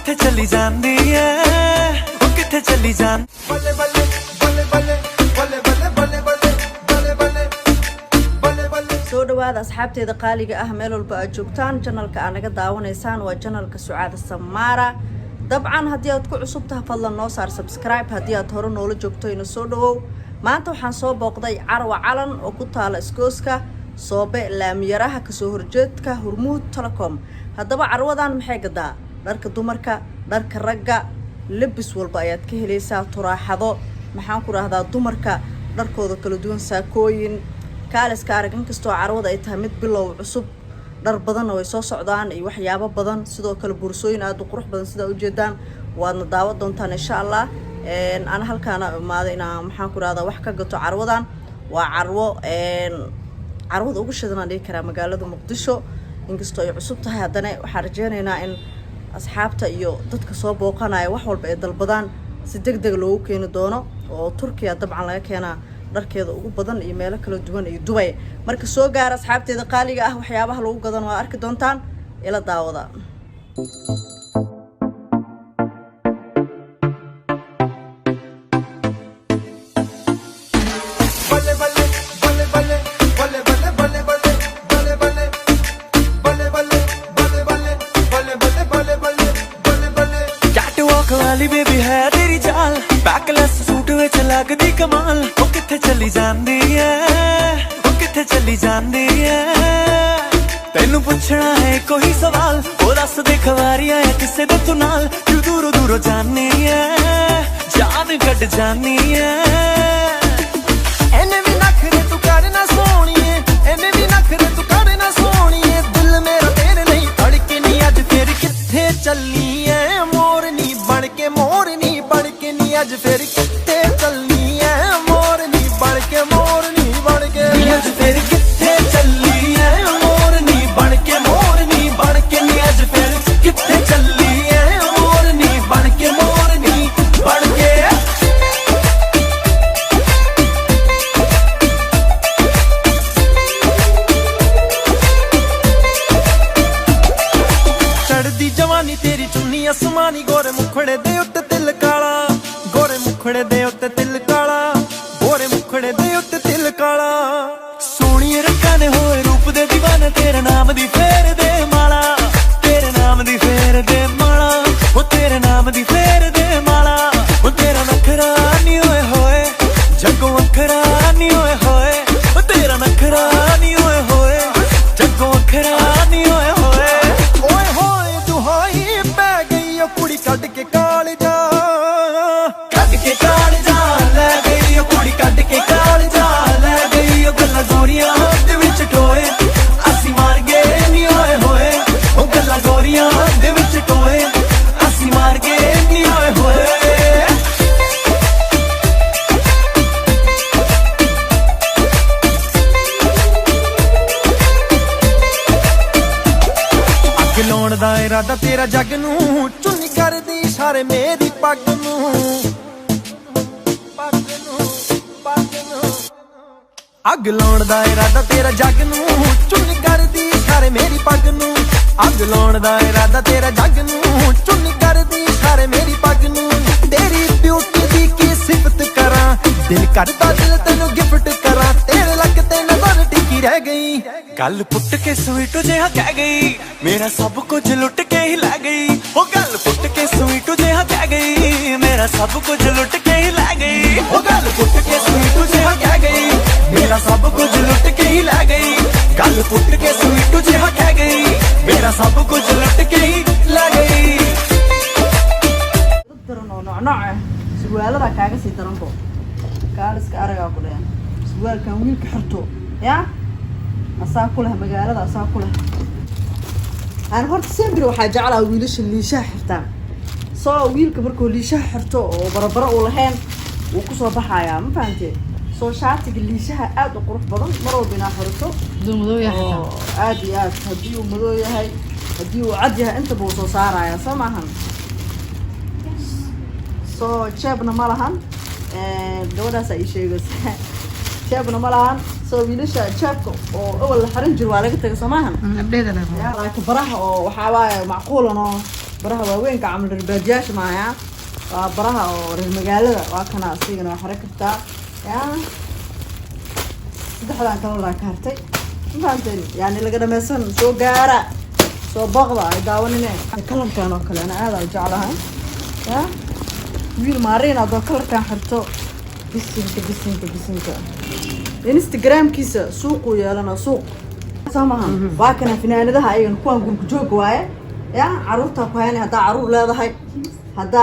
किथे चली जांदी है वो किथे चली जान बल्ले बल्ले बल्ले बल्ले बल्ले बल्ले बल्ले बल्ले बल्ले बल्ले बल्ले soo dhawaada asxaabteeda qaaliga ah meel walba aad joogtaan channelka aad naga daawanaysaan waa channelka Sucaada Samaara dabcan haddii aad ku cusub tahay fadlan noo saar subscribe haddii aad hore noola joogto ina soo dhawow maanta waxaan soo booqday Carwa Calan oo ku taala iskooska Soobe laamiyaraha ka soo horjeedka Hormuud Telecom haddaba carwadan maxay gadaa dharka dumarka dharka ragga labis walba ayaad ka helaysaa turaaxado maxaan ku raahdaa dumarka dharkooda kala duwan saakooyin kaaliska aragin kastoo carwada ay tahay mid bilow cusub dhar badan oo ay soo socdaan iyo waxyaabo badan sidoo kale boorsooyin aad u qurux badan sida u jeedaan waadna daawo doontaan insha Allah aan halkaana imaado inaan maxaan ku raahdaa wax ka gato carwadan waa carwada ugu shidana dhigi kara magaalada Muqdisho inkastoo ay cusub tahay haddana waxaan rajaynaynaa in asxaabta iyo dadka soo booqanaya wax walba ay dalbadaan si degdeg loogu keeni doono oo Turkiya dabcan laga keenaa dharkeeda ugu badan iyo meelo kala duwan iyo Dubai marka soo gaar asxaabteeda qaaliga ah waxyaabaha lagu gadan waa arki doontaan ila daawada baby है तेरी चाल backless suit विच लगदी कमाल ओ किथे चली जांदी है ओ किथे चली जांदी है तैनू पुछना है कोई सवाल ओ दस दे खवारियां है किसे दे तू नाल तू दूरों दूरों जानी है जान कट जानी है एने भी नखरे तू करना सोहणीए एने भी नखरे तू करना सोहणीए दिल मेरा तेरे नहीं धड़के नहीं अज फिर किथे चली है मोरनी बन के नी अज फिर किथे चलनी है मोरनी बन के अज फिर किथे चलनी है मोरनी बन के नी अज फिर किथे चलनी है मोरनी बन के चढ़दी जवानी तेरी चुन्नी आसमानी गोरे मुखड़े दे उत्ते तिल काला गोरे मुखड़े दे उत्ते तिल काला गोरे मुखड़े दे उत्ते तिल काला सोहणी रंगां ने होए रूप दे दीवाने तेरे नाम दी फेर दे माला तेरे नाम दी फेर दे माला ओ तेरे नाम दी फेर दे माला ओ तेरा नखरा नी होए होए जग्गों अखरा नी होए होए ओ तेरा नखरा नी होए होए जग्गों अखरा नी होए होए ओए होए दुहाई पै गई ओ कुड़ी कट के काल जा ले गई ओ कुड़ी कट के काल जा ले गई ओ गल्लां गोरियां दे विच टोए असी मार गए नी होए होए ओ गल्लां गोरियां दे विच टोए असी मार गए नी होए होए अग लाउण दा इरादा तेरा जग नूं चुन्नी करदी इशारे मेरी पग नूं अग लाउण दा इरादा तेरा जग नूं चुन्नी करदी इशारे मेरी पग नूं अग लाउण दा इरादा तेरा जग नूं चुन्नी करदी इशारे मेरी पग नूं तेरी ब्यूटी दी की सिफत करां दिल करदा दिल तैनूं गिफ्ट करां तेरे लग ते नजर टिकी रह गई गल पुट के स्वीट जिहा कह गई मेरा सब कुछ लुट के ही लै गई ओ गल पुट के स्वीट जिहा कह गई मेरा सब कुछ लुट के ही लै गई ओ गल पुट के स्वीट जिहा कह गई मेरा सब कुछ लुट के ही लै गई गल पुट के स्वीट जिहा कह गई मेरा सब कुछ लुट के ही लै गई suwaalada kaaga sii daranbo kaaliska aragaa ku dheen suwaalkan wiilka xirto ya asaa ku leh magaalada asaa ku leh aan horta sembir waxaa jeclaa wiilasha liishaha xirtaan soo wiilka markuu liishaha xirto oo barabara uu lahayn wuu ku soo baxayaa ma fahantee soo shaatiga liishaha aad u qurux badan mar walba inaa xirto madow yahay aad iyo aad haddii uu madow yahay haddii uu cad yahay intaba uu soo saarayaa soo maahan soo jeebna ma lahan gabadhaas ay sheegaysaa jeebna ma lahan soo wiilasha jeebka oo awal la xiran jiro waa laga tagay soo maahan abdheeda la laakiin baraha oo waxaa waaye macquulan oo براها واوين كعمل رباجياش معايا براها والمقالة وكنا أصيغنا وحركتها يا دحلا كلا كارتي فهمتني يعني لقينا مثلا سو قارة سو بغضة يداونني كلام كانوا كل أنا هذا جعلها يا ويل مارينا دو كلر كان حرتو بسنك انستغرام كيسة سوق ويا لنا سوق سامها واكنا فنانة هاي نكون قول جوج واي يا عروتها كهاني هذا عروض لا هاي هذا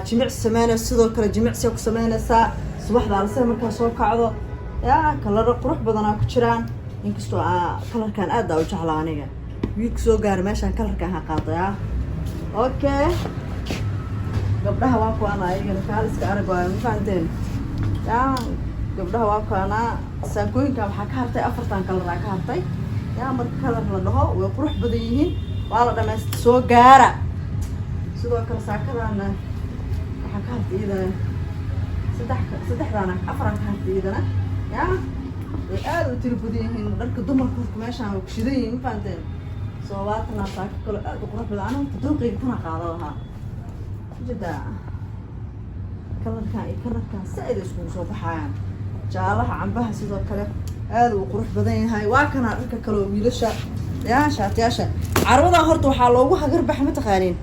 جميع السمانة سيدو كلا جميع سيوك سمانة سا صباح على سمر كسو كعضو يا كلر قروح بدنا كشران inkastoo كلر كان أدا وجعلانية ويك سو قار ماشان كلر كان هقاطع أوكي قبلها واقو أنا أيجي نكالس كأرجع مفهمتين يا قبلها واقو أنا ساكوين كم حكارتي أفرتان كلر حكارتي يا مر كلر لله وقروح بديهين والله ده سو قارة سو كلر ساكرا أنا حكارتي إذا صدح أنا أفران حكارتي إذا يا aad u tiribudiyeen dharka dumarku meeshaan oo kushidayn faanteen soobaatna saaka kale aad u qurux badan oo duqeyga kana qaado lahaa jida kalarkan said isku soo baxayaan jaalaha cambaha sidoo kale aad u qurux badan yahay waa kana dharka kale oo wiilasha yaa shaatiyaasha carwada horta waxa loogu hagar bax ma taqaaniin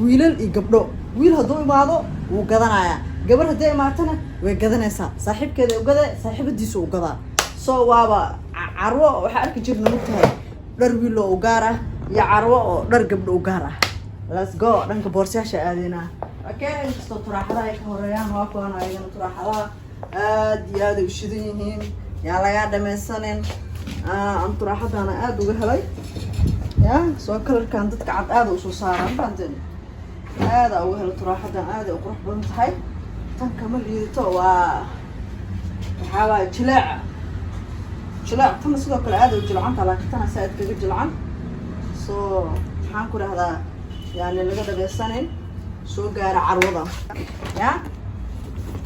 wiilal iyo gabdho wiil haduu imaado wuu gadanayaa gabar haday imaatana way gadanaysaa saaxiibkeeda u gada saaxiibadiisa u gadaa soo waaba carwo waxa arki jirnaa mugtahay dhar wiil oo gaar ah iyo carwo oo dhar gabdho u gaar ah let's go dhanka boorsayaasha aadina okay isto turaaxada ay ka horeeyaan waa kuwan ayagana turaaxadaha aad iyo aad u shidan yihiin yaa laga dhamaysanin aan turaaxadana aad uga helay yaa soo kalarkan dadka cad aad u soo saaraan baanteen aad uga helay turaaxadan aad u qurux badan tahay tan kama liidato waa waxaa jilaaca جلع تم سلوك العادة والجلعان طلع كتنا ساعد كذا جلعان سو حنقول هذا يعني اللي قدر يستنين سو قار عروضة يا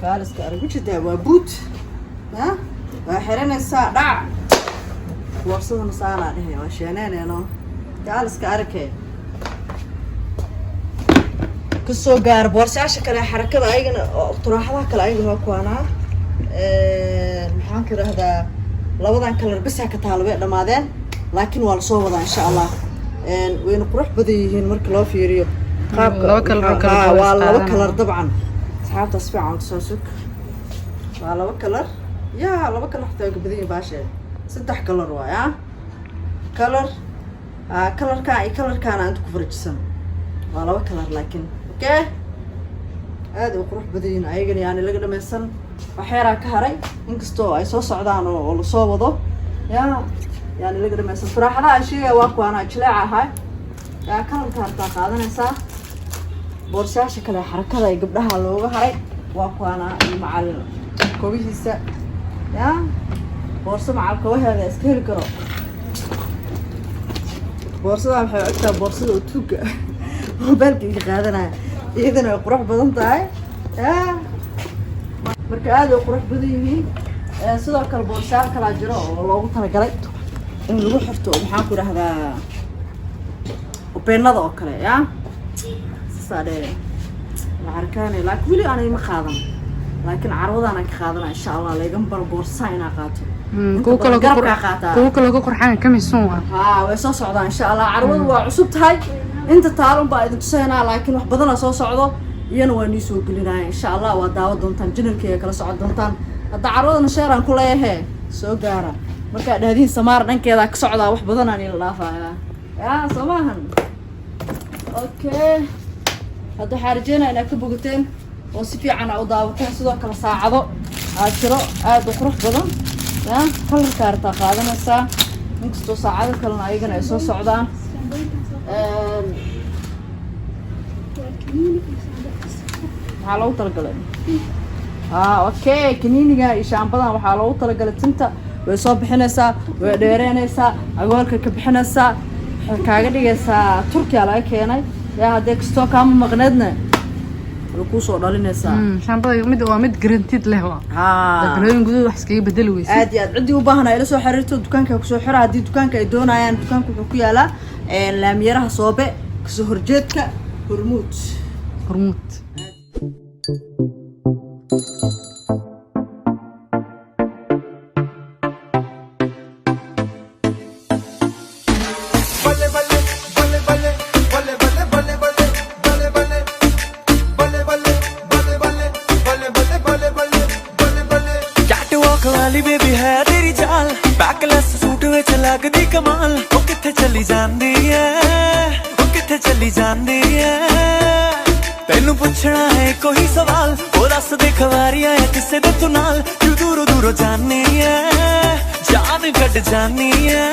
كارس كارس وش ده وبوت يا وحرين الساعة دع وصلنا مسألة عليه وشينين أنا كارس كاركه كسو قار بورس عشان كان حركة أيجن طرحها كلا أيجن وكوانا حنقول هذا labadan kalar bas ka taalbay dhamaadeen laakiin waa la soo wadaa insha Allah wayna qurux badan yihiin marka loo fiiriyo qaabka waa laba kalar dabcan asxaabta fiican soo suk waa laba kalar yaa laba kalar xataa ka badan baashay saddex kalar waa kalarka ay kalarkaana inta ku farjisan waa laba kalar laakiin okay aad u qurux badan yihiin ayagana yani laga dhamaysan waxyara ka haray inkastoo ay soo socdaan oo la soo wado yani laga dhamaysan faraxada ashiga waa kuwana jilaac ahay yaa kalanka harta qaadanaysa boorsayaasha kale xarakada ay gabdhaha looga haray waa kuwana macallin koobihiisa boorso macal koobaheeda iska heli karo boorsada waxay ogtaa boorsada oo tuuga mobilka qaadanaya iyadana qurux badan tahay marka aad u qurux badan yihiin sidoo kale boorsayaal kala jiro oo loogu talagalay in lagu xirto maxaan ku raahdaa openada oo kale saadee waarkaan laakiin wili aanay ma qaadan laakiin carwadana ka qaadana insha Allah leegan bar boorsa ina qaato kuwa kale ku qurxan kamisun way soo socdaan insha Allah carwadu waa cusub tahay inta taalun baa idin tusayna laakiin wax badan soo socdo iyana waa soo gelinaa insha Allah waa daawo doontaan channelkayga kala socod doontaan hada carwadana sheeran ku leeyahay soo gaara marka dhahdin samaar dhankeeda ka socda wax badan aan ila dhaafaya samahan okay hada xarjena ina ka bogateen oo si fiican u daawateen sidoo kale saacado aad jiro aad u qurux badan kalarka arta qaadanaysa inkastoo saacado kalena ayagana ay soo socdaan waxaa loogu talagalay okay kaniiniga iyo shaambadan waxaa loogu talagalay tinta way soo bixinaysaa way dheereynaysaa agoolka ka bixinaysaa waxay kaaga dhigaysaa Turkiya laga keenay hadee kastoo kaama maqneedna way ku soo dhalinaysaa shaambada mid guaranteed leh dadweyne gudaha wax iskaga bedeli weysa aad iyo aad cidii u baahan ay la soo xiriirto dukaanka ku soo xira hadii dukaanka ay doonayaan dukaanku wuxuu ku yaalaa laamiyaraha soobe kasoo horjeedka هرموت वाली बेबी है तेरी चाल backless suit विच लगदी कमाल ओ किथे चली जांदी है ओ किथे चली जांदी है तैनू पुछना है कोई सवाल ओ दस दे खवारिया है किसे दे तू नाल तू दूरों दूरों जानी है जान कट जानी है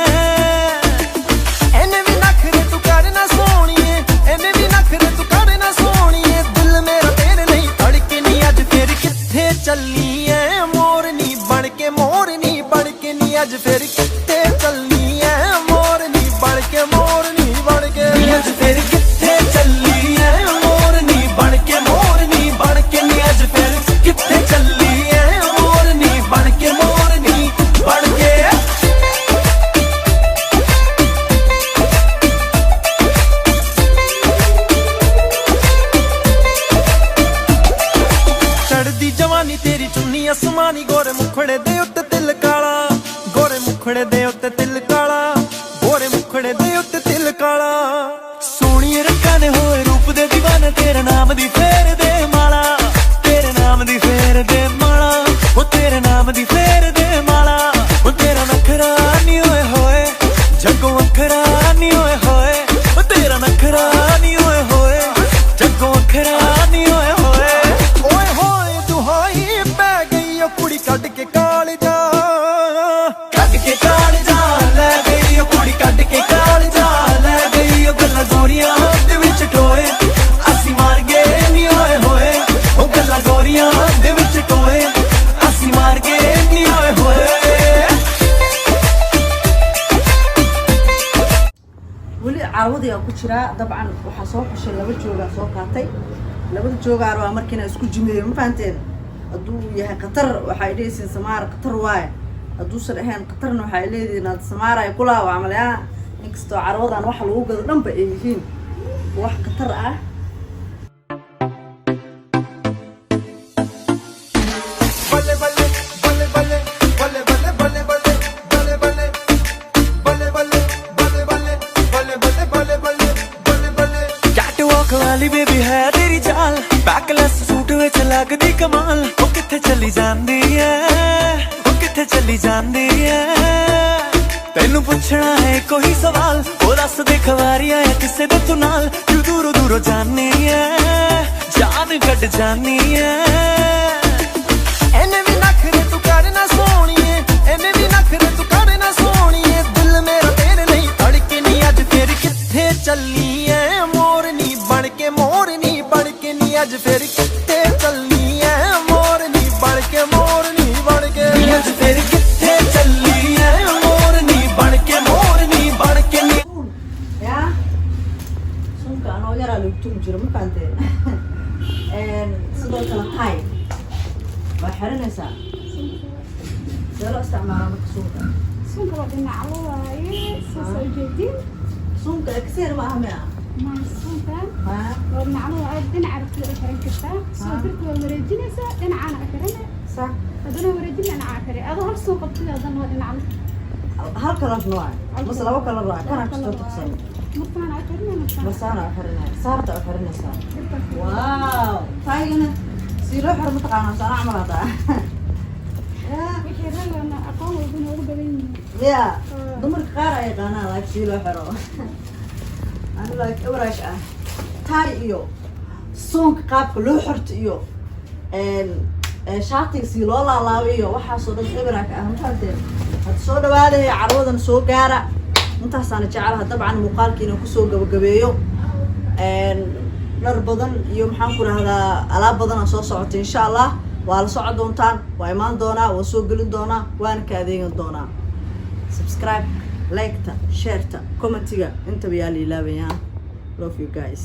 एने भी नखरे तू करना सोहणीए एने भी नखरे तू करना सोहणीए दिल मेरा तेरे नहीं धड़के नहीं अज फिर किथे चली है मोरनी बन के नी अज फिर किथे चलनी है मोरनी बन के अज फिर किथे चली है मोरनी बन के नी अज फिर किथे चली है मोरनी बन के चढ़दी जवानी तेरी चुन्नी आसमानी गोरे मुखड़े दे उत्ते तिल काला गोरे मुखड़े दे उत्ते तिल काला गोरे मुखड़े दे उत्ते तिल काला सोहणी रंगां दे होए रूप दे दीवाने तेरे नाम दी फेर दे माला तेरे नाम दी फेर दे माला ओ तेरे नाम दी फेर दे माला ओ तेरा नखरा नी होए होए जग्गों अखरा नी होए होए ओ तेरा नखरा नी होए होए जग्गों अखरा नी होए होए ओए होए दुहाई पै गई ओ कुड़ी कट के काल जा ले गई ओ कुड़ी कट के काल जा ले गई ओ गल्लां गोरियां दे विच टोए असी मार गए नी होए होए ओ गल्लां गोरियां दे विच टोए असी मार गए नी होए होए weli caawadi aan ku jiraa dabcan waxaa soo xushay laba joogaa soo qaatay labada joogaa waa markiina isku jimeeyo ma fahanteen hadduu yahay qatar waxay dhehaysiin samaara qatar waaye hadduusan ahayn qatarna waxay leedihiin aad samaara ay kulaa waa camalyaa inkastoo carwadan waxa lagu gado dhanba ay yihiin wax qatar ah वाली बेबी है तेरी चाल backless suit विच लगदी कमाल ओ किथे चली जांदी है ओ किथे चली जांदी है तैनू पुछना है कोई सवाल ओ दस दे खवारिया है किसे दे तू नाल तू दूरों दूरों जानी है जान कट जानी है एने भी नखरे तू करना सोहणीए एने भी नखरे तू करना सोहणीए दिल मेरा तेरे नहीं धड़के नी अज फिर किथे चली है मोरनी बन के नी अज फिर किथे चलनी है मोरनी बन के अज फिर किथे चली है मोरनी बन के नी ya sunka anoo yaraa lagu tumi jiro ma fahanteen sidoo kale tay waa xiranaysaa see loo isticmaalaa marka sunka waa dhinaclo waaye soo jeedin sunka exer ma aha mia ma sunka waa dhinaclo waaye dhinaca rabtida u xiran kartaa soo dirta waa wareejinaysaa dhinacana a xirana sax haddana wareejin dhinaca a xiri adoo hal soo qabtida haddana waa dhinaclo hal kalar nooc mase laba kalar raac kana kastoo taqsan markaan a xirinaysaa basaana u xirinaya saarta u xirinaysaa waaw taygana sii loo xiro mataqaanaa saana camal haddaa wixii ragana aqoon walba noogu badan yihiin ya dumarka qaar ay yaqaanaan laakiin sii loo xiro ani like awraash ah taay iyo soonka qaabka loo xorto iyo shaatiga sii loo laalaabay iyo waxaasoo dhan awraaka ah mafahanteen hadda soo dhawaadaya carwadan soo gaara intaasaana jecelaha dabcan muuqaalkiina kusoo gabagabeeyo dhar badan iyo maxaan ku rahdaa alaab badana soo socota insha allah waa la socon doontaan waa imaan doonaa waa soo gelin doonaa waana ka adeegan doonaa subscribe liketa shareta commentiga intaba yaa la ilaabayaan love you guys